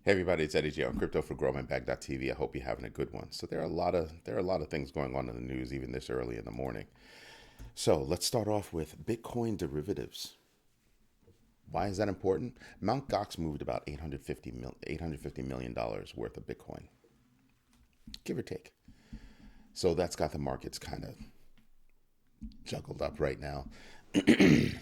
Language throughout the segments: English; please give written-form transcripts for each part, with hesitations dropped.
Hey everybody, it's Eddie J on Crypto for GrowManBag.tv. I hope you're having a good one. So there are a lot of things going on in the news even this early in the morning. So let's start off with Bitcoin derivatives. Why is that important? Mt. Gox moved about $850 million worth of Bitcoin, give or take. So that's got the markets kind of juggled up right now.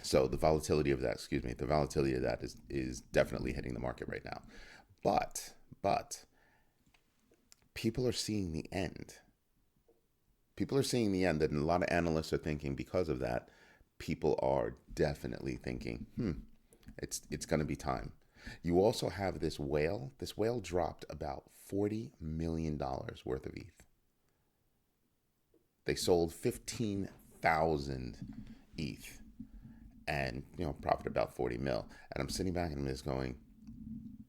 So the volatility of that is definitely hitting the market right now. But people are seeing the end. People are seeing the end, and a lot of analysts are thinking because of that, people are definitely thinking, it's going to be time. You also have this whale. This whale dropped about $40 million worth of ETH. They sold 15,000 ETH and profit about 40 mil. And I'm sitting back and I'm just going,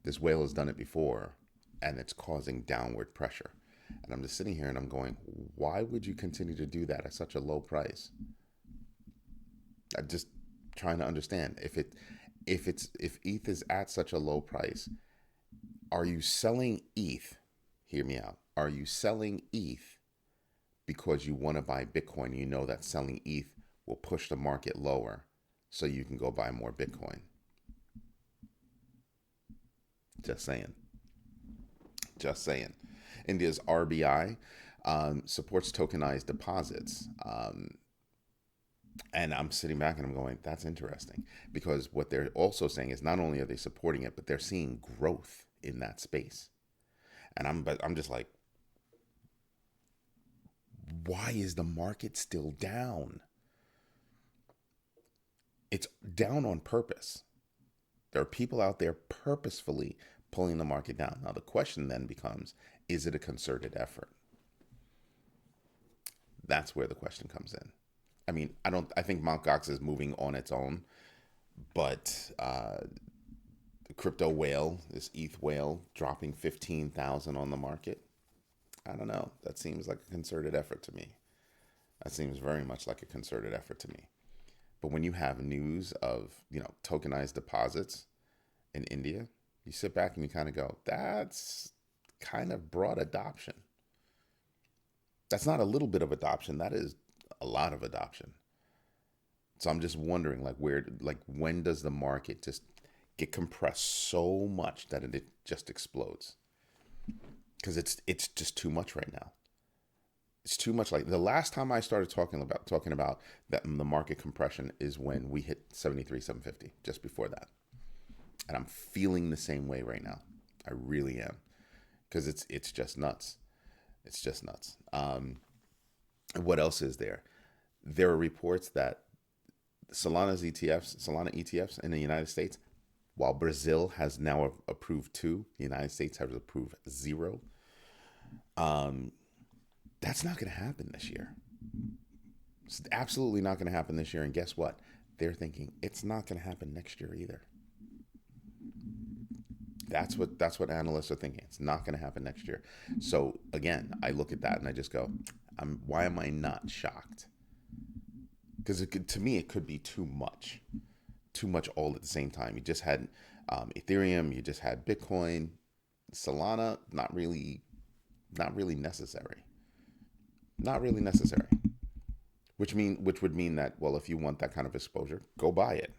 this whale has done it before, and it's causing downward pressure. And I'm just sitting here and I'm going, why would you continue to do that at such a low price? I'm just trying to understand if ETH is at such a low price, are you selling ETH? Hear me out. Are you selling ETH because you want to buy Bitcoin? You know that selling ETH will push the market lower, so you can go buy more Bitcoin. Just saying. Just saying. India's RBI supports tokenized deposits. And I'm sitting back and I'm going, that's interesting. Because what they're also saying is not only are they supporting it, but they're seeing growth in that space. And I'm just like, why is the market still down? It's down on purpose. There are people out there purposefully pulling the market down. Now, the question then becomes, is it a concerted effort? That's where the question comes in. I mean, I think Mt. Gox is moving on its own, but the crypto whale, this ETH whale, dropping 15,000 on the market. I don't know. That seems like a concerted effort to me. That seems very much like a concerted effort to me. But when you have news of, tokenized deposits in India, you sit back and you kind of go, that's kind of broad adoption. That's not a little bit of adoption. That is a lot of adoption. So I'm just wondering, when does the market just get compressed so much that it just explodes? Because it's just too much right now. It's too much. Like the last time I started talking about that the market compression is when we hit 73,750. Just before that, and I'm feeling the same way right now. I really am, because it's just nuts. It's just nuts. What else is there? There are reports that Solana ETFs in the United States, while Brazil has now approved two, the United States has approved zero. Um, that's not going to happen this year. It's absolutely not going to happen this year. And guess what? They're thinking it's not going to happen next year either. That's what analysts are thinking. It's not going to happen next year. So again, I look at that and I just go, why am I not shocked? Because to me, it could be too much all at the same time. You just had Ethereum, you just had Bitcoin, Solana, not really necessary, not really necessary. Which would mean that, well, if you want that kind of exposure, go buy it,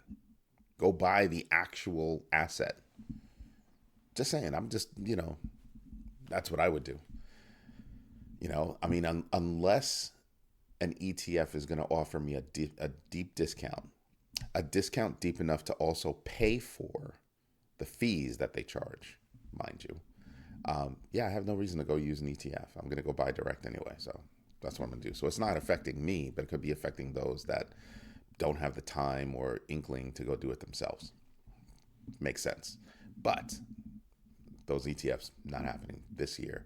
go buy the actual asset. Just saying, I'm just that's what I would do. I mean, unless an ETF is going to offer me a deep discount, a discount deep enough to also pay for the fees that they charge, mind you. Yeah, I have no reason to go use an ETF. I'm going to go buy direct anyway. So that's what I'm going to do. So it's not affecting me, but it could be affecting those that don't have the time or inkling to go do it themselves. Makes sense. But those ETFs not happening this year,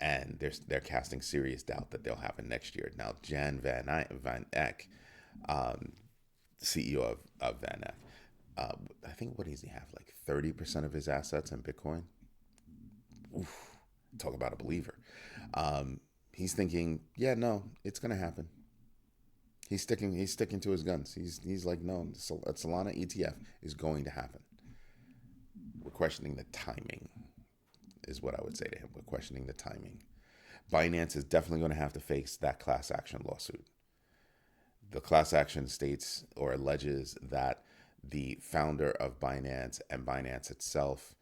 and they're casting serious doubt that they'll happen next year. Now, Jan Van Eck, CEO of Van Eck, I think, what does he have, like 30% of his assets in Bitcoin? Oof, talk about a believer. He's thinking, yeah, no, it's gonna happen. He's sticking to his guns. He's like, no, a Solana ETF is going to happen. We're questioning the timing. is what I would say to him. We're questioning the timing. Binance is definitely going to have to face that class action lawsuit. The class action states or alleges that the founder of Binance and Binance itself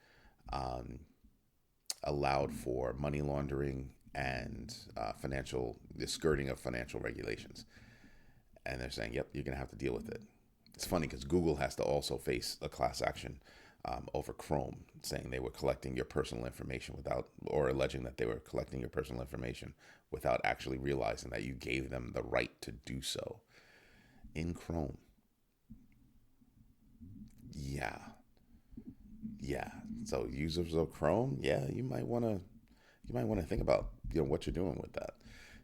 allowed for money laundering and the skirting of financial regulations. And they're saying, yep, you're going to have to deal with it. It's funny because Google has to also face a class action over Chrome, saying they were collecting your personal information or alleging that they were collecting your personal information without actually realizing that you gave them the right to do so in Chrome. Yeah. So users of Chrome, you might want to think about what you're doing with that.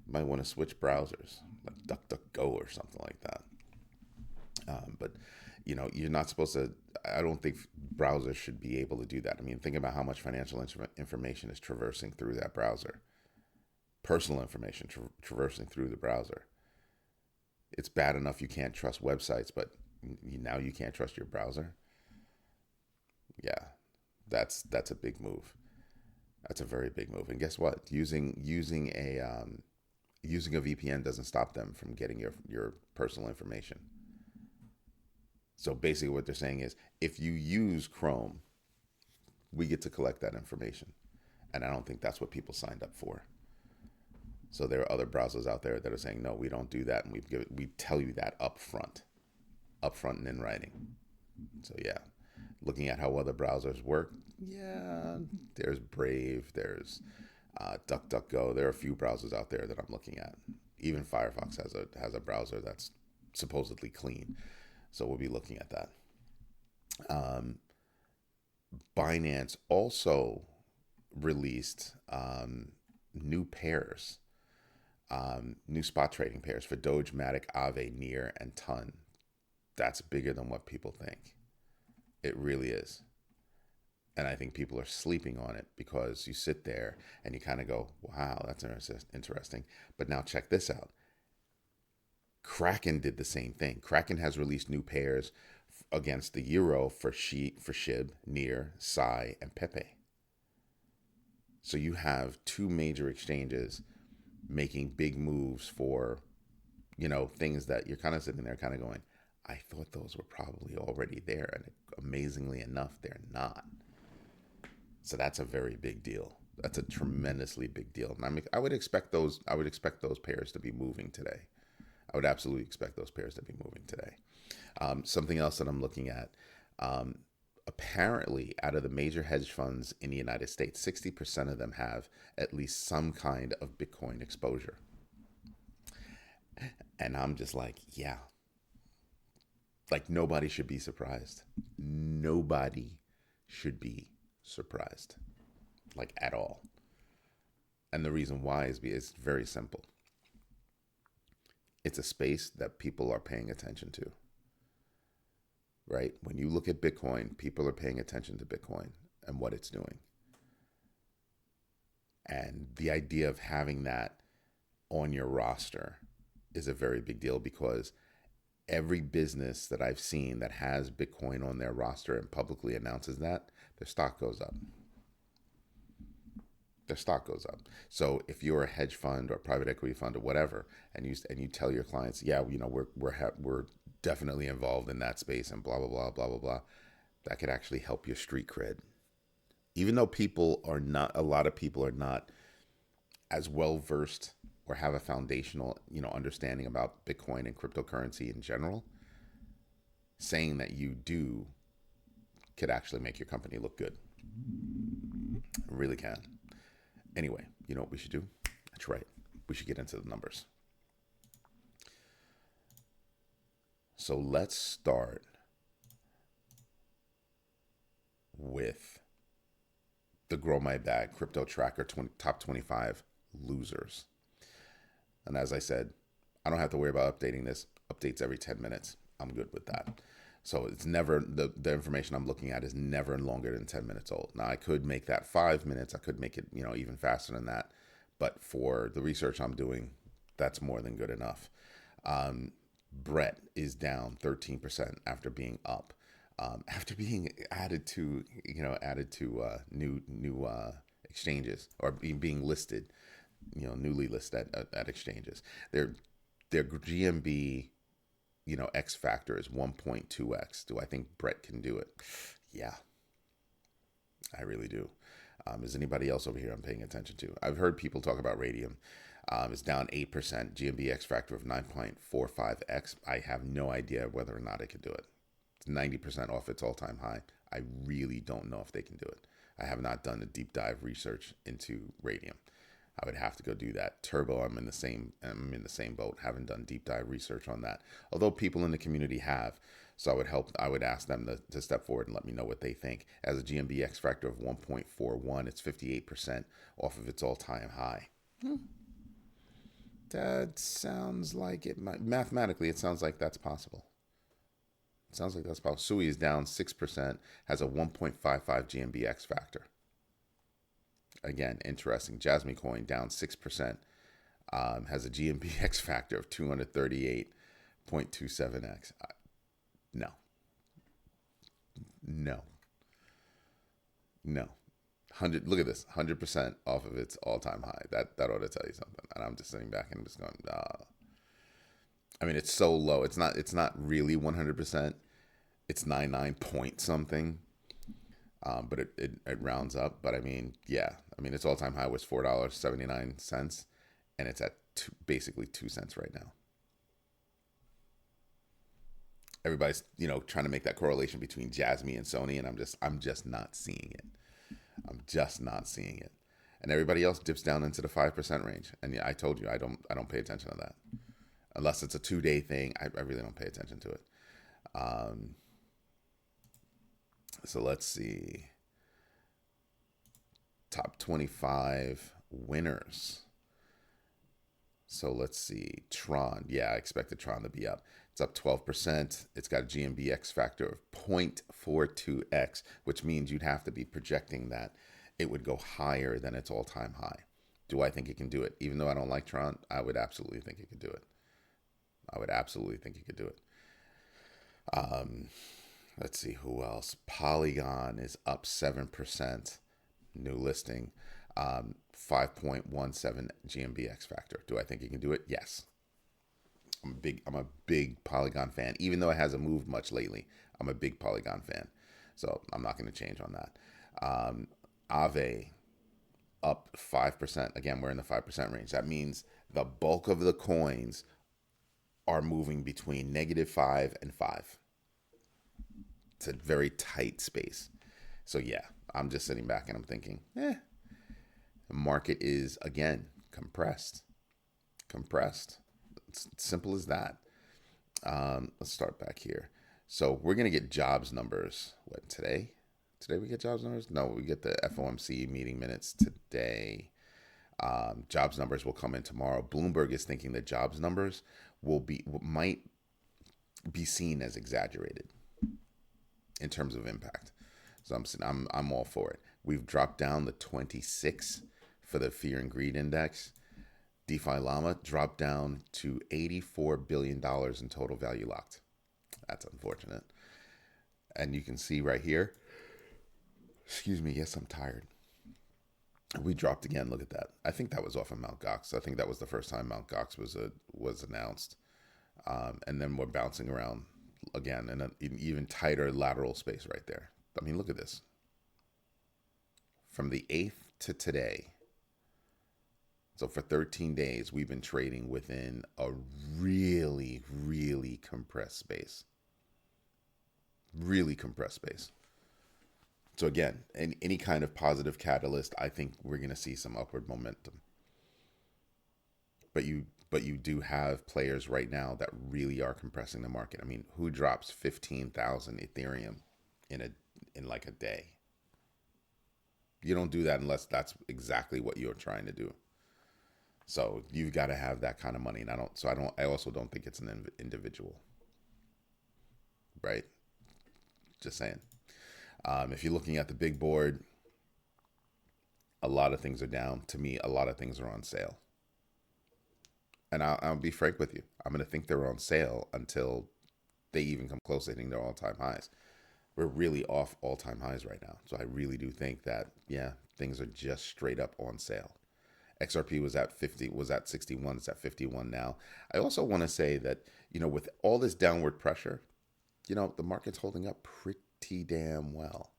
You might want to switch browsers, like DuckDuckGo or something like that. But you're not supposed to. I don't think browsers should be able to do that. I mean, think about how much financial information is traversing through that browser. Personal information traversing through the browser. It's bad enough you can't trust websites, but now you can't trust your browser. Yeah, that's a big move. That's a very big move. And guess what? Using a VPN doesn't stop them from getting your personal information. So basically what they're saying is, if you use Chrome, we get to collect that information. And I don't think that's what people signed up for. So there are other browsers out there that are saying, no, we don't do that. And we tell you that up front and in writing. So yeah, looking at how other browsers work, there's Brave, there's DuckDuckGo. There are a few browsers out there that I'm looking at. Even Firefox has a browser that's supposedly clean. So we'll be looking at that. Binance also released new pairs, new spot trading pairs for Doge, Matic, Aave, Near, and Ton. That's bigger than what people think. It really is. And I think people are sleeping on it because you sit there and you kind of go, wow, that's interesting. But now check this out. Kraken did the same thing. Kraken has released new pairs against the euro for SHIB, Near, Sai, and Pepe. So you have two major exchanges making big moves for, things that you're kind of sitting there kind of going, I thought those were probably already there. And amazingly enough, they're not. So that's a very big deal. That's a tremendously big deal. And I would expect those pairs to be moving today. I would absolutely expect those pairs to be moving today. Something else that I'm looking at, apparently out of the major hedge funds in the United States, 60% of them have at least some kind of Bitcoin exposure. And I'm just like, yeah. Like, nobody should be surprised. Nobody should be surprised. Like, at all. And the reason why is because it's very simple. It's a space that people are paying attention to, right? When you look at Bitcoin, people are paying attention to Bitcoin and what it's doing. And the idea of having that on your roster is a very big deal, because every business that I've seen that has Bitcoin on their roster and publicly announces that, their stock goes up. Their stock goes up. So if you're a hedge fund or private equity fund or whatever, and you tell your clients, we're definitely involved in that space and blah blah blah blah blah blah, that could actually help your street cred. Even though a lot of people are not as well versed or have a foundational, understanding about Bitcoin and cryptocurrency in general, saying that you do could actually make your company look good. It really can. Anyway, you know what we should do? That's right. We should get into the numbers. So let's start with the Grow My Bag Crypto Tracker top 25 losers. And as I said, I don't have to worry about updating this. Updates every 10 minutes. I'm good with that. So it's never, the information I'm looking at is never longer than 10 minutes old. Now I could make that 5 minutes. I could make it, even faster than that. But for the research I'm doing, that's more than good enough. Brett is down 13% after being up. After being added to new exchanges or being listed, newly listed at exchanges. Their GMB, X factor is 1.2x. Do I think Brett can do it? Yeah, I really do. Is anybody else over here I'm paying attention to? I've heard people talk about Radium. It's down 8%, GMB X factor of 9.45x. I have no idea whether or not it can do it. It's 90% off its all-time high. I really don't know if they can do it. I have not done a deep dive research into Radium. I would have to go do that. Turbo, I'm in the same boat. Haven't done deep dive research on that. Although people in the community have. So I would ask them to step forward and let me know what they think. As a GMB X factor of 1.41, it's 58% off of its all-time high. That sounds like it might, mathematically, it sounds like that's possible. It sounds like that's possible. Sui is down 6%, has a 1.55 GMB X factor. Again, interesting. Jasmine Coin down 6%, has a GMB X factor of 238.27x. No. No. 100. Look at this. 100% off of its all-time high. That ought to tell you something. And I'm just sitting back and just going, I mean, it's so low. It's not really 100%. It's 99 point something. But it rounds up. But I mean, yeah. I mean, its all-time high was $4.79, and it's at basically 2 cents right now. Everybody's trying to make that correlation between Jasmine and Sony, and I'm just not seeing it. I'm just not seeing it. And everybody else dips down into the 5% range. And yeah, I told you I don't pay attention to that unless it's a 2-day thing. I really don't pay attention to it. So let's see. Top 25 winners. So let's see. Tron. Yeah, I expected Tron to be up. It's up 12%. It's got a GMB X factor of 0.42x, which means you'd have to be projecting that it would go higher than its all-time high. Do I think it can do it? Even though I don't like Tron, I would absolutely think it could do it. Let's see who else. Polygon is up 7%. New listing. 5.17 GMB X factor. Do I think it can do it? Yes. I'm a big Polygon fan. Even though it hasn't moved much lately, I'm a big Polygon fan. So I'm not going to change on that. Aave up 5%. Again, we're in the 5% range. That means the bulk of the coins are moving between -5 and 5. It's a very tight space. So yeah, I'm just sitting back and I'm thinking, the market is, again, compressed. It's simple as that. Let's start back here. So we're going to get jobs numbers. What, today? Today we get jobs numbers? No, we get the FOMC meeting minutes today. Jobs numbers will come in tomorrow. Bloomberg is thinking that jobs numbers might be seen as exaggerated in terms of impact. So I'm all for it. We've dropped down the 26 for the fear and greed index. DeFi Llama dropped down to $84 billion in total value locked. That's unfortunate. And you can see right here, excuse me, yes, I'm tired. We dropped again. Look at that. I think that was off of Mt. Gox. I think that was the first time Mt. Gox was announced. And then we're bouncing around again in an even tighter lateral space right there. I mean, look at this. From the 8th to today, so for 13 days, we've been trading within a really, really compressed space. Really compressed space. So again, any kind of positive catalyst, I think we're going to see some upward momentum. But you do have players right now that really are compressing the market. I mean, who drops 15,000 Ethereum in like a day? You don't do that unless that's exactly what you're trying to do. So you've got to have that kind of money. And I also don't think it's an individual, right? Just saying. If you're looking at the big board, a lot of things are down. To me, a lot of things are on sale. And I'll be frank with you. I'm going to think they're on sale until they even come close to hitting their all-time highs. We're really off all-time highs right now. So I really do think that, yeah, things are just straight up on sale. XRP was at 50, was at 61, it's at 51 now. I also want to say that, with all this downward pressure, the market's holding up pretty damn well.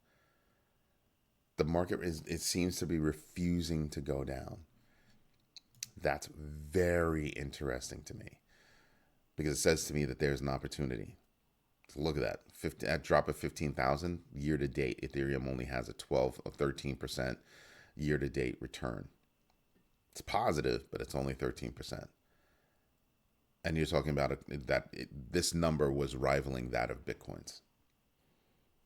The market it seems to be refusing to go down. That's very interesting to me because it says to me that there's an opportunity. So look at that. At drop of 15,000 year to date, Ethereum only has a 12 or 13% year to date return. It's positive, but it's only 13%. And you're talking about this number was rivaling that of Bitcoin's.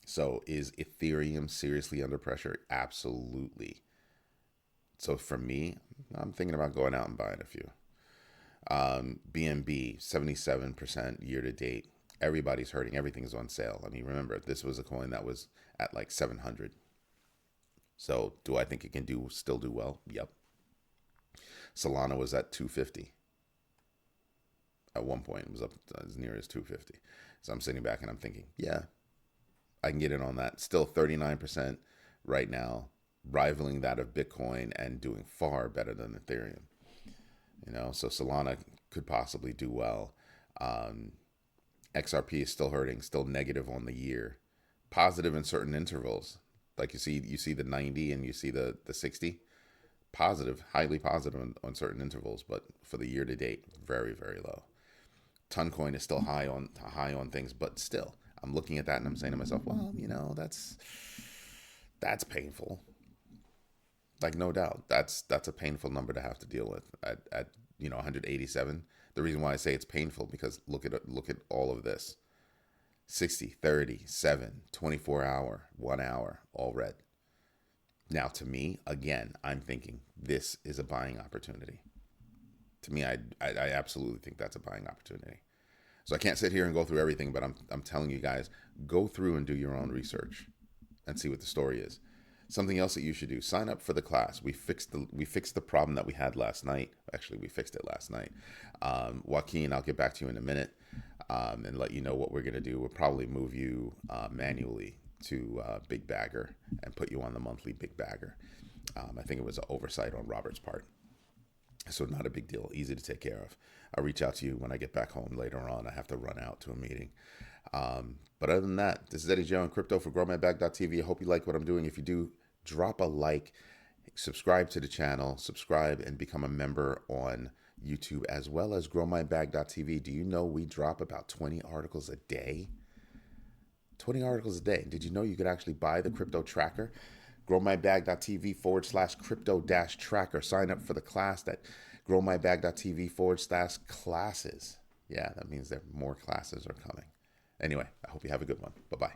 So is Ethereum seriously under pressure? Absolutely. So for me, I'm thinking about going out and buying a few. BNB, 77% year to date. Everybody's hurting. Everything's on sale. I mean, remember, this was a coin that was at like 700. So do I think it can still do well? Yep. Solana was at 250. At one point, it was up as near as 250. So I'm sitting back and I'm thinking, yeah, I can get in on that. Still 39% right now, rivaling that of Bitcoin and doing far better than Ethereum. So Solana could possibly do well. XRP is still hurting, still negative on the year, positive in certain intervals. Like you see the 90 and you see the 60, positive, highly positive on certain intervals, but for the year to date, very, very low. Toncoin is still high on things, but still, I'm looking at that and I'm saying to myself, well, that's painful. Like, no doubt, that's a painful number to have to deal with at 187. The reason why I say it's painful because look at all of this. 60, 30, 7, 24 hour, 1 hour, all red. Now, to me, again, I'm thinking this is a buying opportunity. To me, I absolutely think that's a buying opportunity. So I can't sit here and go through everything, but I'm telling you guys, go through and do your own research and see what the story is. Something else that you should do, sign up for the class. We fixed the problem that we had last night. Actually, we fixed it last night. Joaquin, I'll get back to you in a minute and let you know what we're going to do. We'll probably move you manually to Big Bagger and put you on the monthly Big Bagger. I think it was an oversight on Robert's part. So not a big deal, easy to take care of. I'll reach out to you when I get back home later on. I have to run out to a meeting. But other than that, this is Eddie Joe and Crypto for GrowMyBag.tv. I hope you like what I'm doing. If you do, drop a like, subscribe to the channel, subscribe and become a member on YouTube as well as GrowMyBag.tv. Do you know we drop about 20 articles a day? 20 articles a day. Did you know you could actually buy the crypto tracker? GrowMyBag.tv/crypto-tracker. Sign up for the class at GrowMyBag.tv/classes. Yeah, that means more classes are coming. Anyway, I hope you have a good one. Bye-bye.